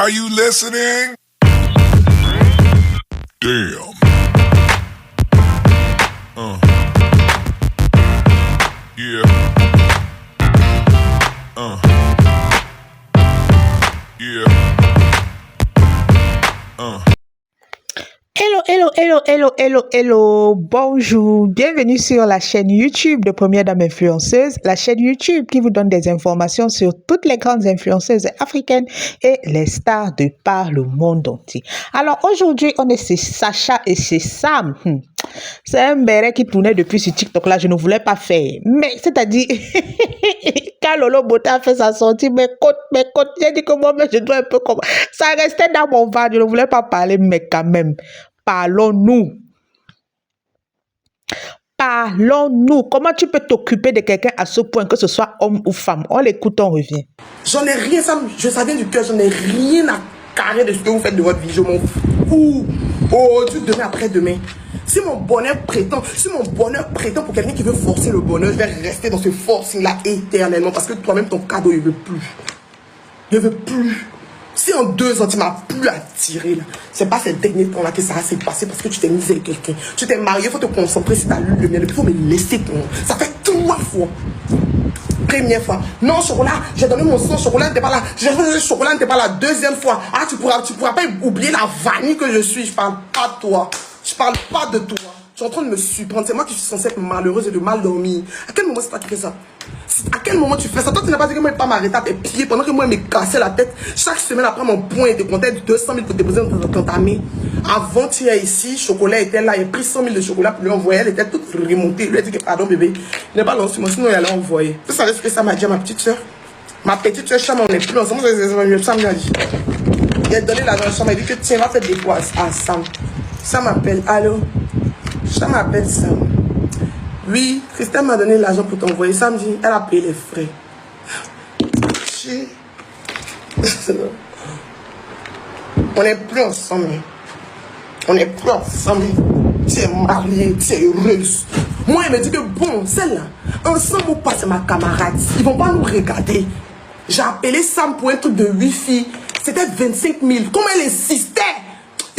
Are you listening? Damn. Yeah. Yeah. Hello, hello, hello, hello, hello, hello, bonjour, bienvenue sur la chaîne YouTube de Première Dame Influenceuse, la chaîne YouTube qui vous donne des informations sur toutes les grandes influenceuses africaines et les stars de par le monde entier. Alors aujourd'hui, on est chez Sacha et chez Sam. C'est un béret qui tournait depuis ce TikTok là, je ne voulais pas faire, mais c'est-à-dire, quand Lolo Bota a fait sa sortie, mes côtes, j'ai dit que moi, je dois un peu comme... Ça restait dans mon ventre, je ne voulais pas parler, mais quand même. Parlons-nous. Parlons-nous. Comment tu peux t'occuper de quelqu'un à ce point, que ce soit homme ou femme? On l'écoute, on revient. J'en ai rien, ça vient du cœur, j'en ai rien à carrer de ce que vous faites de votre vie. Je m'en fous. Aujourd'hui, demain, après-demain. Si mon bonheur prétend pour quelqu'un qui veut forcer le bonheur, je vais rester dans ce forcing-là éternellement. Parce que toi-même, ton cadeau, il ne veut plus. Il ne veut plus. Si en 2 ans, tu m'as plus attiré, là, c'est pas ces derniers temps-là que ça s'est passé parce que tu t'es mis avec quelqu'un. Tu t'es marié, il faut te concentrer sur ta lune de miel. Il faut me laisser ton... Ça fait 3 fois. Première fois. Non, chocolat, j'ai donné mon sang, chocolat n'était pas là. J'ai donné le chocolat n'était pas là. 2e fois. Ah, tu pourras pas oublier la vanille que je suis. Je parle pas de toi. Je parle pas de toi. Tu es en train de me surprendre. C'est moi qui suis censée être malheureuse et de mal dormir. À quel moment c'est toi qui fais ça? À quel moment tu fais ça? Toi, tu n'as pas dit que moi, je ne vais pas m'arrêter à tes pieds pendant que moi, je me cassais la tête. Chaque semaine, après mon point, il te comptait 200 000 pour déposer dans ta main. Avant, tu es ici, chocolat était là. Il a pris 100 000 de chocolat pour lui envoyer. Elle était toute remontée. Il lui a dit que pardon, bébé. Il n'est pas lancé, sinon il allait envoyer. Tu savais ce que ça m'a dit à ma petite soeur? Ma petite soeur, Cham, on n'est plus ensemble. Sam lui a dit. Il a donné l'argent à Cham. Il a dit que tiens, va faire des poids à Sam. Sam m'appelle. Allô? Cham m'appelle Sam. Oui, Christelle m'a donné l'argent pour t'envoyer. Samedi, elle a payé les frais. On n'est plus ensemble. On n'est plus ensemble. Tu es mariée, tu es heureuse. Moi, elle me dit que bon, celle-là, ensemble ou pas, c'est ma camarade. Ils vont pas nous regarder. J'ai appelé Sam pour un truc de wifi. C'était 25 000. Comment elle insistait?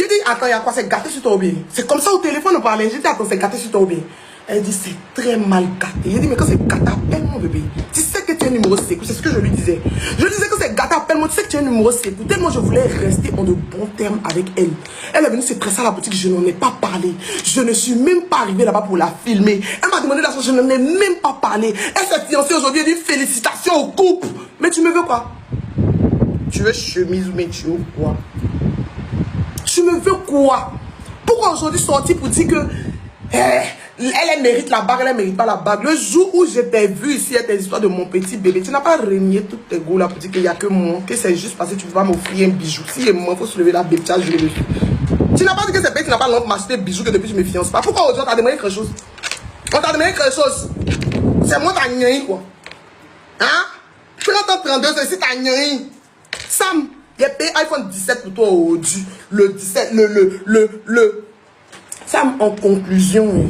J'ai dit, attends, il y a quoi? C'est gâté sur ton bien. C'est comme ça au téléphone, on parlait. J'ai dit, attends, c'est gâté sur ton bien. Elle dit, c'est très mal gâté. J'ai dit, mais quand c'est gâté, appelle-moi, bébé. Tu sais que tu es un numéro sécu. C'est ce que je lui disais. Je lui disais que c'est gâté, appelle-moi. Tu sais que tu es un numéro sécu. Tellement je voulais rester en de bons termes avec elle. Elle est venue se presser à la boutique. Je n'en ai pas parlé. Je ne suis même pas arrivée là-bas pour la filmer. Elle m'a demandé l'argent. Je n'en ai même pas parlé. Elle s'est fiancée aujourd'hui. Elle dit, félicitations au couple. Mais tu me veux quoi? Tu veux chemise ou mais tu veux quoi? Tu me veux quoi? Pourquoi aujourd'hui sortir pour dire que elle mérite la bague, elle mérite pas la bague? Le jour où je t'ai vu ici, tes histoires de mon petit bébé, tu n'as pas renié toutes tes goûts là pour dire qu'il n'y a que moi, que c'est juste parce que tu ne peux pas m'offrir un bijou. Si il faut se lever la bébé, tu as joué dessus. Tu n'as pas dit que c'est bête, tu n'as pas l'envie de m'acheter des bijoux que depuis je me fiance pas. Pourquoi aujourd'hui on t'a demandé quelque chose? On t'a demandé quelque chose. C'est moi t'as gagné quoi? Hein? Tu prends ton 32 ici, t'as gagné. Sam, j'ai payé iPhone 17 pour toi aujourd'hui. Le 17, Sam, en conclusion,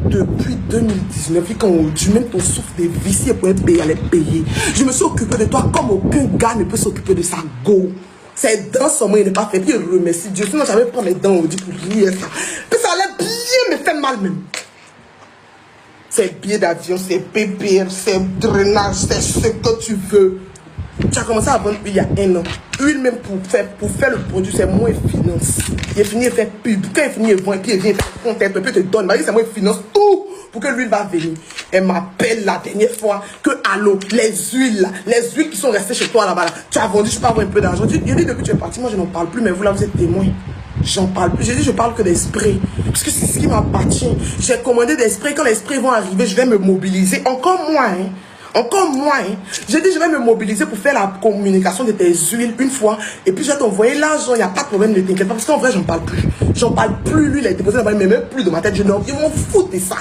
depuis 2019, quand aujourd'hui, même ton souffle de vie, si elle pouvait payer, elle est payée. Je me suis occupé de toi comme aucun gars ne peut s'occuper de sa go. Ses dents sont moi, il n'est pas fait. Puis il remercie Dieu. Sinon, j'avais pris mes dents aujourd'hui pour rire ça. Puis ça allait bien me faire mal même. C'est billets d'avion, c'est PPR, c'est drainage, c'est ce que tu veux. Tu as commencé à vendre il y a 1 an. Huile même pour faire le produit, c'est moi et finance. Il est fini, il fait pub. Quand il finit, il vend, puis il vient faire contact, puis il te donne. C'est moi et finance tout pour que l'huile va venir. Elle m'appelle la dernière fois que, allô, les huiles qui sont restées chez toi là-bas, là, tu as vendu, je peux avoir un peu d'argent. Je dis, depuis que tu es parti, moi je n'en parle plus, mais vous là, vous êtes témoins. J'en parle plus. J'ai dit, je parle que des sprays. Parce que c'est ce qui m'appartient. J'ai commandé des sprays. Quand les sprays vont arriver, je vais me mobiliser. Encore moins, hein. Encore moins, hein. J'ai dit, je vais me mobiliser pour faire la communication de tes huiles une fois. Et puis, je vais t'envoyer l'argent. Il n'y a pas de problème, ne t'inquiète pas. Parce qu'en vrai, j'en parle plus. J'en parle plus. Lui, il a déposé là-bas, mais même plus de ma tête. Je m'en fous de ça.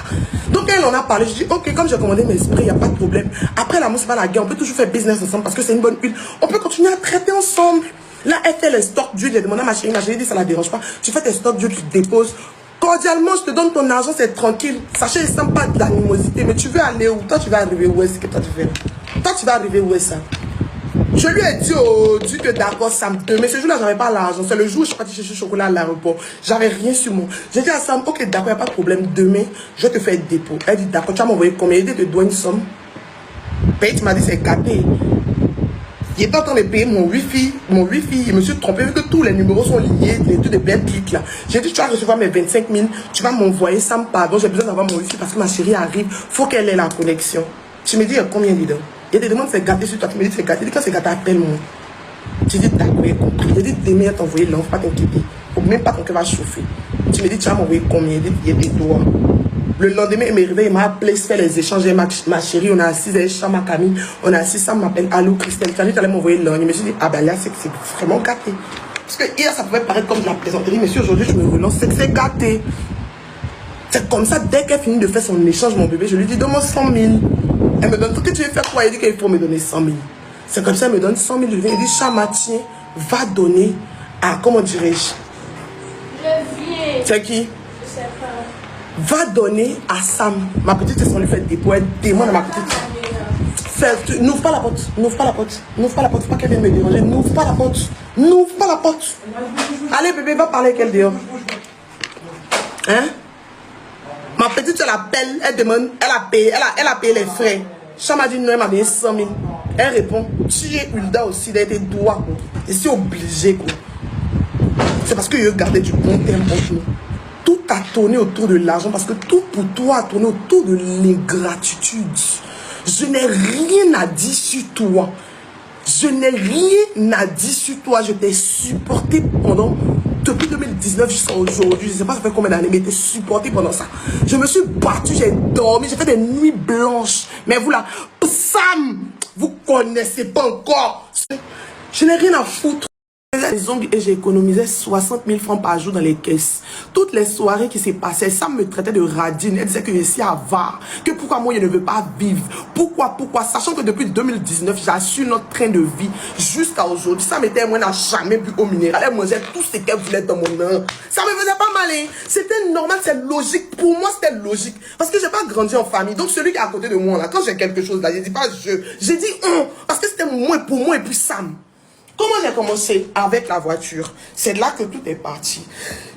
Donc, elle en a parlé. Je dis, ok, comme j'ai commandé mes sprays, il n'y a pas de problème. Après, l'amour, c'est pas la guerre. On peut toujours faire business ensemble parce que c'est une bonne huile. On peut continuer à traiter ensemble. Là, elle fait les stocks d'huile. J'ai demandé à ma chérie dit, ça la dérange pas. Tu fais tes stocks d'huile, tu déposes. Cordialement, je te donne ton argent, c'est tranquille. Sachez, il ne sent pas de l'animosité. Mais tu veux aller où? Toi, tu vas arriver où est-ce que toi tu fais? Toi, tu vas arriver où est-ce ça? Je lui ai dit au dit que d'accord, Sam, mais ce jour-là, j'avais pas l'argent. C'est le jour où je suis partie chercher le chocolat à l'aéroport. J'avais rien sur moi. J'ai dit à Sam, ok, d'accord, il n'y a pas de problème. Demain, je vais te faire dépôt. Elle dit, d'accord, tu vas m'envoyer combien? Il te doit une somme. Paye, tu m'as dit, c'est gâté. Il était en train de payer mon wifi. Je me suis trompé, vu que tous les numéros sont liés, les trucs de belles clics là. J'ai dit, tu vas recevoir mes 25 000, tu vas m'envoyer Sam, pardon, j'ai besoin d'avoir mon wifi parce que ma chérie arrive, faut qu'elle ait la connexion. Tu me dis, il y a combien dedans? Il te demande c'est gâté sur toi, tu me dis c'est gâté. Il dit quand c'est gâté, appelle-moi. Tu dis d'accord, j'ai compris. Il dit demain, à t'envoyer l'enfant, pas t'inquiéter. Faut même pas ton cœur va chauffer. Tu me dis, tu vas m'envoyer combien? Il dit, il y a des doigts. Le lendemain, il me réveille, il m'a appelé, fait les échanges avec ma chérie, on a assis, elle est ma Camille, on a assis, ça m'appelle, allô Christelle, tu as dit, tu allais m'envoyer l'un. Je me suis dit, ah ben là, c'est vraiment gâté. Parce que hier, ça pouvait paraître comme de la plaisanterie, mais si aujourd'hui, je me relance, c'est que c'est gâté. C'est comme ça, dès qu'elle finit de faire son échange, mon bébé, je lui dis, donne-moi 100 000. Elle me donne, tout que tu veux faire quoi? Elle dit qu'il faut me donner 100 000. C'est comme ça, elle me donne 100 000. Je viens, elle dit, Chamatien va donner à, comment dirais-je? C'est qui? Je sais pas. Va donner à Sam. Ma petite sœur lui fait des dépôt. Elle demande à ma petite. N'ouvre pas la porte. N'ouvre pas la porte. N'ouvre pas la porte. Faut pas qu'elle vienne me déranger. N'ouvre pas la porte. N'ouvre pas la porte. Allez, bébé, va parler avec elle dehors. Hein? Ma petite sœur l'appelle. Elle demande. Elle a payé les frais. Cham a dit non, elle m'a donné 100 000. Elle répond. Tu es Hulda aussi. Elle a été droit. Je suis obligé. C'est parce que je gardais du bon terme entre nous. Tout a tourné autour de l'argent parce que tout pour toi a tourné autour de l'ingratitude. Je n'ai rien à dire sur toi. Je n'ai rien à dire sur toi. Je t'ai supporté depuis 2019 jusqu'à aujourd'hui. Je ne sais pas ça fait combien d'années, mais je t'ai supporté pendant ça. Je me suis battue, j'ai dormi, j'ai fait des nuits blanches. Mais vous là, Sam, vous connaissez pas encore. Je n'ai rien à foutre. Les ongles et j'ai économisé 60 000 francs par jour dans les caisses. Toutes les soirées qui s'est passées, ça me traitait de radine. Elle disait que je suis avare, que pourquoi moi je ne veux pas vivre. Pourquoi, sachant que depuis 2019, j'assure notre train de vie jusqu'à aujourd'hui. Ça m'était, moi, n'a jamais bu au minéral. Elle mangeait tout ce qu'elle voulait dans mon nom. Ça me faisait pas mal, hein. C'était normal, c'est logique. Pour moi, c'était logique. Parce que j'ai pas grandi en famille. Donc celui qui est à côté de moi, là, quand j'ai quelque chose là, je dis pas j'ai dit parce que c'était moi pour moi et puis Sam. Comment j'ai commencé avec la voiture? C'est là que tout est parti.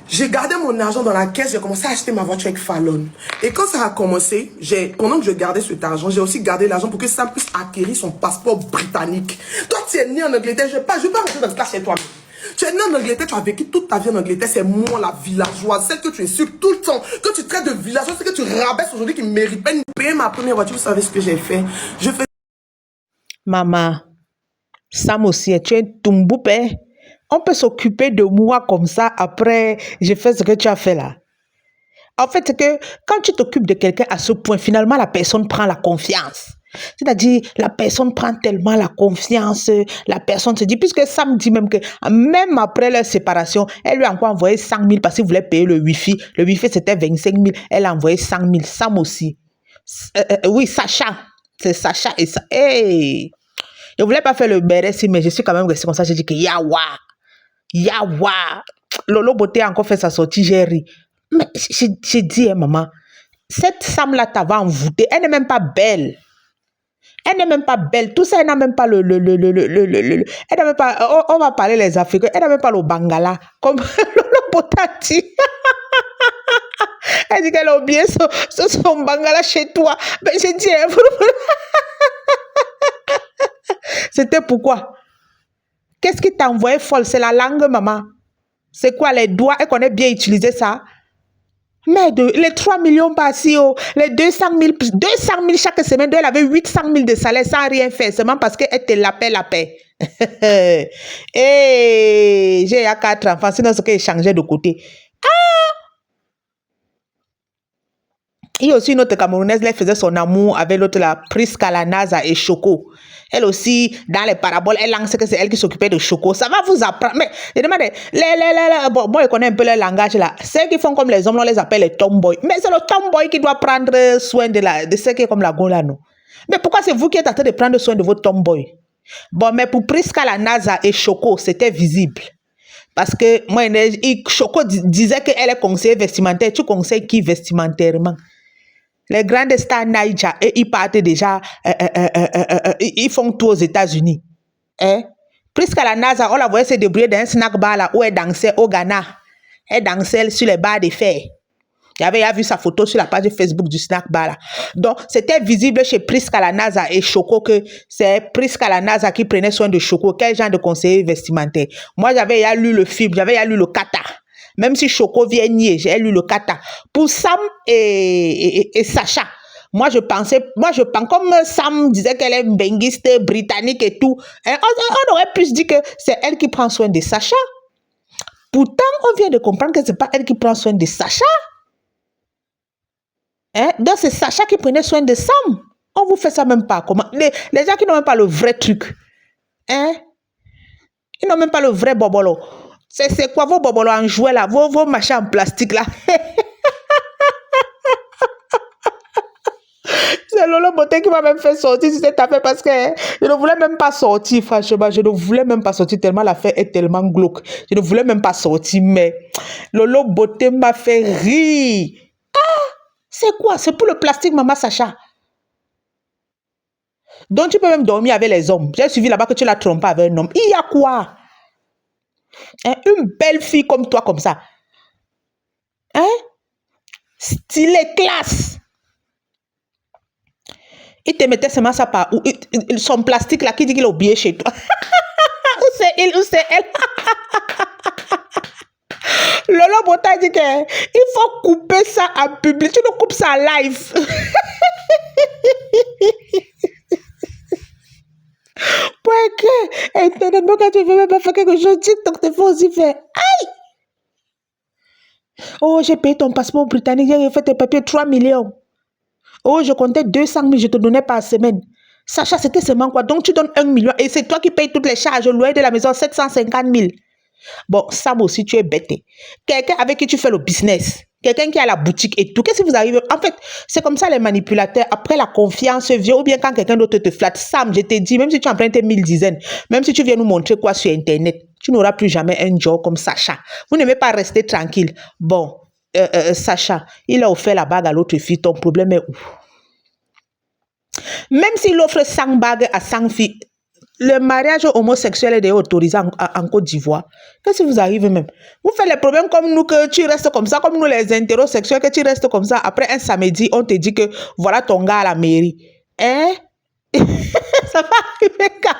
J'ai gardé mon argent dans la caisse, j'ai commencé à acheter ma voiture avec Fallon. Et quand ça a commencé, pendant que je gardais cet argent, j'ai aussi gardé l'argent pour que Sam puisse acquérir son passeport britannique. Toi, tu es né en Angleterre, je vais pas rentrer dans ce cas chez toi. Tu es né en Angleterre, tu as vécu toute ta vie en Angleterre, c'est moi la villageoise, celle que tu insultes tout le temps, que tu traites de villageoise, celle que tu rabaisses aujourd'hui qui mérite pas de payer ma première voiture. Vous savez ce que j'ai fait? Je fais... Maman, Sam aussi, tu es Tumboupé. On peut s'occuper de moi comme ça après j'ai fait ce que tu as fait là. En fait, c'est que quand tu t'occupes de quelqu'un à ce point, finalement, la personne prend la confiance. C'est-à-dire, la personne prend tellement la confiance, la personne se dit, puisque Sam dit même que, même après leur séparation, elle lui a encore envoyé 100 000 parce qu'il voulait payer le wifi. Le wifi, c'était 25 000. Elle a envoyé 100 000. Sam aussi. Oui, Sacha. C'est Sacha et ça. Hey! Je ne voulais pas faire le béret, mais je suis quand même restée comme ça. J'ai dit que Yawa. Lolo Beauté a encore fait sa sortie, j'ai ri. Mais j'ai dit, hein, maman, cette Sam-là t'avait envoûtée. Elle n'est même pas belle. Elle n'est même pas belle. Tout ça, elle n'a même pas elle n'a même pas, on va parler les Africains, elle n'a même pas le Bangala. Comme Lolo Beauté a dit. Elle dit qu'elle a oublié son Bangala chez toi. Mais j'ai dit, hein, c'était pourquoi? Qu'est-ce qui t'a envoyé folle? C'est la langue, maman. C'est quoi, les doigts? Elle connaît bien utiliser ça. Mais les 3 millions par-ci, les 200 000 chaque semaine, elle avait 800 000 de salaire sans rien faire, seulement parce qu'elle te la paix. Et j'ai 4 enfants, sinon c'est qu'elle changeait de côté. Il y a aussi une autre Camerounaise, elle faisait son amour avec l'autre, la Prisca Lanaza et Choco. Elle aussi, dans les paraboles, elle lançait que c'est elle qui s'occupait de Choco. Ça va vous apprendre. Mais je demande, bon, moi, je connais un peu leur langage là. Ceux qui font comme les hommes, on les appelle les tomboys. Mais c'est le tomboy qui doit prendre soin de ceux qui est comme la Gola, non? Mais pourquoi c'est vous qui êtes en train de prendre soin de votre tomboy? Bon, mais pour Prisca Lanaza et Choco, c'était visible. Parce que moi, Choco disait qu'elle est conseillère vestimentaire. Tu conseilles qui vestimentairement? Les grandes stars Naija, et ils partent déjà, ils font tout aux États-Unis. Hein? Prisca la NASA, on la voyait se débrouiller dans un snack bar là où elle dansait au Ghana. Elle dansait sur les barres de fer. J'avais vu sa photo sur la page Facebook du snack bar là. Donc, c'était visible chez Prisca la NASA et Choco que c'est Prisca la NASA qui prenait soin de Choco. Quel genre de conseiller vestimentaire? Moi, j'avais lu le film, j'avais lu le kata. Même si Choco vient nier, j'ai lu le kata. Pour Sam et Sacha, moi, je pense, comme Sam disait qu'elle est benguiste, britannique et tout, hein, on aurait pu se dire que c'est elle qui prend soin de Sacha. Pourtant, on vient de comprendre que c'est pas elle qui prend soin de Sacha. Hein? Donc, c'est Sacha qui prenait soin de Sam. On vous fait ça même pas. Comment? Les gens qui n'ont même pas le vrai truc. Hein? Ils n'ont même pas le vrai bobolo. C'est quoi vos bobolos en jouet là? Vos machins en plastique là? C'est Lolo Beauté qui m'a même fait sortir sur cette affaire parce que je ne voulais même pas sortir, franchement. Je ne voulais même pas sortir tellement l'affaire est tellement glauque. Je ne voulais même pas sortir, mais Lolo Beauté m'a fait rire. Ah, c'est quoi? C'est pour le plastique, maman Sacha. Donc tu peux même dormir avec les hommes. J'ai suivi là-bas que tu l'as trompé avec un homme. Il y a quoi? Hein? Une belle fille comme toi, comme ça. Hein? Stylé, classe. Il te mettait seulement ça par où? Son plastique là qui dit qu'il a oublié chez toi. Où c'est il? Où c'est elle? Lolo Bota dit qu'il faut couper ça en public. Tu ne coupes ça en live. Pour que Internet, quand tu veux même pas faire quelque chose, TikTok te fait aussi faire. Aïe! Oh, j'ai payé ton passeport britannique, j'ai fait tes papiers 3 millions. Oh, je comptais 200 000, je te donnais par semaine. Sacha, c'était seulement quoi? Donc, tu donnes 1 million et c'est toi qui payes toutes les charges, le loyer de la maison, 750 000. Bon, Sam aussi, tu es bête. Quelqu'un avec qui tu fais le business, quelqu'un qui a la boutique et tout, qu'est-ce que vous arrivez? En fait, c'est comme ça les manipulateurs, après la confiance vient, ou bien quand quelqu'un d'autre te flatte. Sam, je t'ai dit, même si tu empruntes 1000 dizaines, même si tu viens nous montrer quoi sur Internet, tu n'auras plus jamais un job comme Sacha. Vous n'aimez pas rester tranquille. Bon, Sacha, il a offert la bague à l'autre fille, ton problème est où? Même s'il offre 100 bagues à 100 filles, le mariage homosexuel est déjà autorisé en Côte d'Ivoire. Qu'est-ce qui vous arrive même? Vous faites les problèmes comme nous, que tu restes comme ça, comme nous les hétérosexuels, que tu restes comme ça. Après un samedi, on te dit que voilà ton gars à la mairie. Hein? Ça va arriver quand?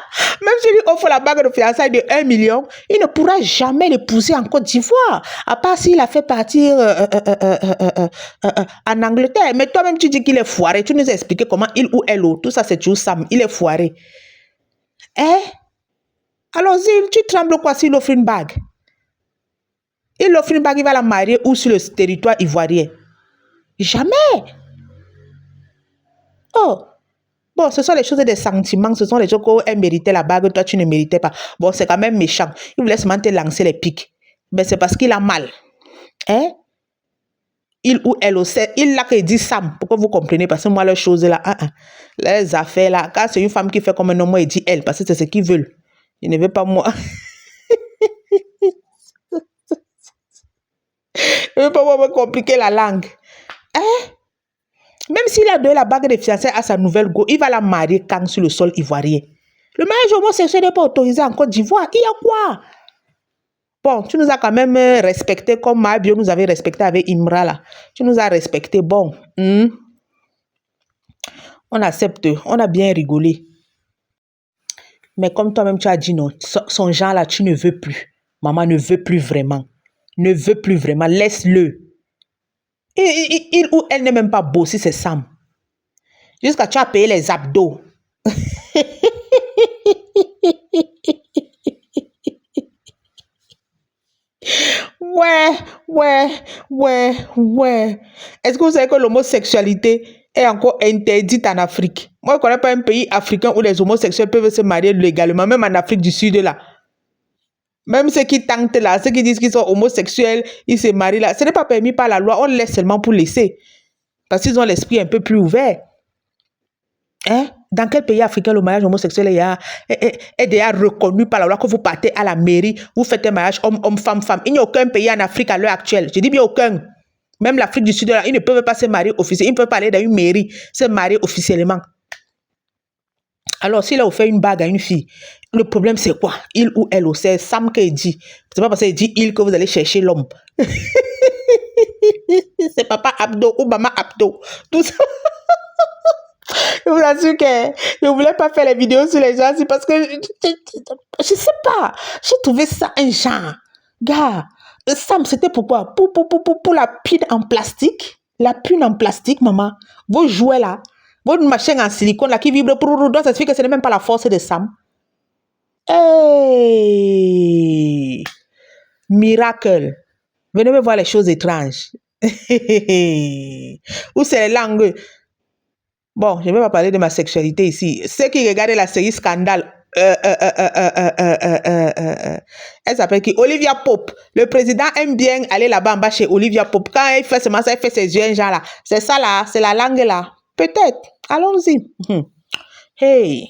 Même si lui offre la bague de fiançailles de 1 million, il ne pourra jamais l'épouser en Côte d'Ivoire. À part s'il a fait partir en Angleterre. Mais toi-même, tu dis qu'il est foiré. Tu nous as expliqué comment il ou elle, tout ça, c'est toujours Sam. Il est foiré. Hein? Alors, tu trembles quoi s'il offre une bague? Il offre une bague, il va la marier où sur le territoire ivoirien? Jamais. Oh. Bon, ce sont les choses des sentiments, ce sont les choses qu'elle méritait la bague, toi tu ne méritais pas. Bon, c'est quand même méchant. Il voulait seulement te lancer les pics. Mais c'est parce qu'il a mal. Hein? Il ou elle aussi, il l'a que dit Sam, pour que vous compreniez, parce que moi, les choses là, les affaires là, quand c'est une femme qui fait comme un homme, moi, il dit elle, parce que c'est ce qu'ils veulent. Je ne veux pas moi. Je ne veux pas moi me compliquer la langue. Hein? Même s'il a donné la bague de fiançailles à sa nouvelle go, il va la marier quand sur le sol ivoirien. Le mariage homosexuel n'est pas autorisé en Côte d'Ivoire. Il y a quoi? Bon, tu nous as quand même respecté comme Mabio nous avait respecté avec Imra là. Tu nous as respecté. Bon, on accepte. On a bien rigolé. Mais comme toi-même tu as dit non, son genre là, tu ne veux plus. Maman ne veut plus vraiment. Ne veut plus vraiment. Laisse-le. Il ou elle n'est même pas beau si c'est Sam. Jusqu'à tu as payé les abdos. Ouais. Est-ce que vous savez que l'homosexualité est encore interdite en Afrique? Moi, je ne connais pas un pays africain où les homosexuels peuvent se marier légalement, même en Afrique du Sud là. Même ceux qui tentent là, ceux qui disent qu'ils sont homosexuels, ils se marient là. Ce n'est pas permis par la loi, on laisse seulement pour laisser. Parce qu'ils ont l'esprit un peu plus ouvert. Hein? Dans quel pays africain le mariage homosexuel est déjà reconnu par la loi que vous partez à la mairie, vous faites un mariage homme, femme? Il n'y a aucun pays en Afrique à l'heure actuelle. Je dis bien aucun. Même l'Afrique du Sud, là, ils ne peuvent pas se marier officiellement. Ils ne peuvent pas aller dans une mairie se marier officiellement. Alors, s'il a offert une bague à une fille Le problème, c'est quoi? Il ou elle, c'est Sam qui dit. C'est pas parce qu'il dit il que vous allez chercher l'homme. C'est Papa Abdo ou Maman Abdo. Tout ça. Je vous assure que je ne voulais pas faire les vidéos sur les gens, c'est parce que je sais pas. J'ai trouvé ça un genre. Gars, Sam, c'était pourquoi? Pour la pine en plastique. La pine en plastique, maman. Vos jouets là. Votre machine en silicone là qui vibre pour donc ça signifie que ce n'est même pas la force de Sam. Hey! Miracle. Venez me voir les choses étranges. Où c'est les langues? Bon, je ne vais pas parler de ma sexualité ici. Ceux qui regardent la série Scandale, elle s'appelle qui? Olivia Pope. Le président aime bien aller là-bas en bas chez Olivia Pope. Quand il fait seulement ça, il fait ses yeux, genre là. C'est ça là, c'est la langue là. Peut-être. Allons-y. Hey.